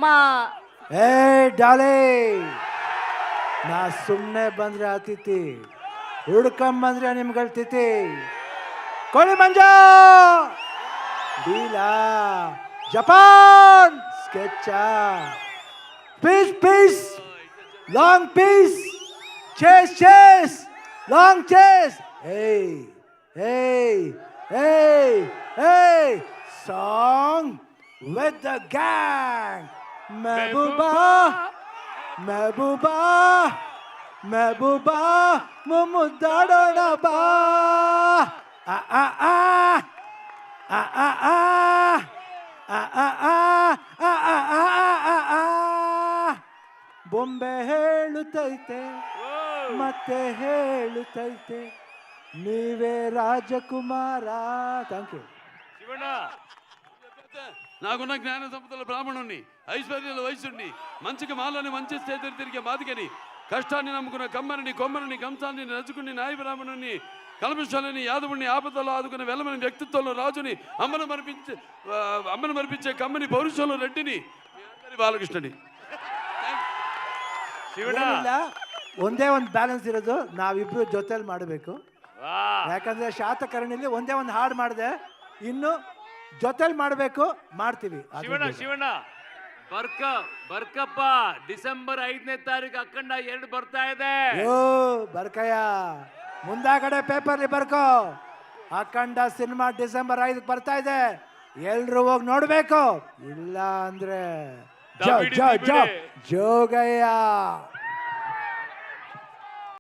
ಮಾ ಏ ಡಾಲೆ, ನಾ ಸುಮ್ಮನೆ ಬಂದ್ರೆ ಅತಿಥಿ, ಹುಡ್ಕೊಂಬಂದ್ರೆ ನಿಮ್ಗಳ ತಿಥಿ. ಕೋಳಿ ಮಂಜ ಡೀಲಾ ಜಪಾನ್ ಸ್ಕೆಚ piece piece long piece chase chase long chase. ಏಯ್ ಏಯ್ ಏಯ್ ಏಯ್ song with the gang. Mehbooba, Mehbooba, Mehbooba, Mumudadona ba. Ah ah ah, ah ah ah, ah ah ah, ah ah ah ah. ಬೊಂಬೆ ಹೇಳುತ್ತೈತೆ ಮತ್ತೆ ಹೇಳುತ್ತೈತೆ, ನೀವೇ ರಾಜಕುಮಾರ. Thank you. Shivanna, నాకున్న జ్ఞాన సంపదల బ్రాహ్మణుణ్ణి, ఐశ్వర్యాల వయసుణ్ణి, మంచికి మాలని మంచి చేతులు తిరిగే మాదిగని, కష్టాన్ని నమ్ముకున్న కమ్మరిని కొమ్మరిని కంసాన్ని నచ్చుకుని నాయ బ్రాహ్మణుణ్ణి, కల్మషాలని యాదవుణ్ణి, ఆపదలో ఆదుకున్న వెలమని వ్యక్తిత్వంలో రాజుని, అమ్మను మరిపించే కమ్మని పౌరుషంలో రెడ్డిని, బాలకృష్ణని. ಏನಿಲ್ಲ, ಒಂದೇ ಒಂದು ಬ್ಯಾಲೆನ್ಸ್ ಇರೋದು, ನಾವಿಬ್ರು ಜೊತೆಲಿ ಮಾಡಬೇಕು. ಯಾಕಂದ್ರೆ ಶಾತಕರ್ಣಿಲಿ ಒಂದೇ ಒಂದು ಹಾಡು ಮಾಡಿದೆ, ಇನ್ನು ಜೊತೆಲಿ ಮಾಡಬೇಕು, ಮಾಡ್ತೀವಿ. ಶಿವಣ್ಣ ಬರ್ಕಪ್ಪ, ಡಿಸೆಂಬರ್ 5ನೇ ತಾರೀಕು ಅಖಂಡ 2 ಬರ್ತಾ ಇದೆ. ಬರ್ಕಯ್ಯ, ಮುಂದಾಗಡೆ ಪೇಪರ್ಲಿ ಬರ್ಕೋ, ಅಖಂಡ ಸಿನಿಮಾ ಡಿಸೆಂಬರ್ 5 ಬರ್ತಾ ಇದೆ, ಎಲ್ರು ಹೋಗಿ ನೋಡ್ಬೇಕು. ಇಲ್ಲ ಅಂದ್ರೆ ಜೋಗಯ್ಯ.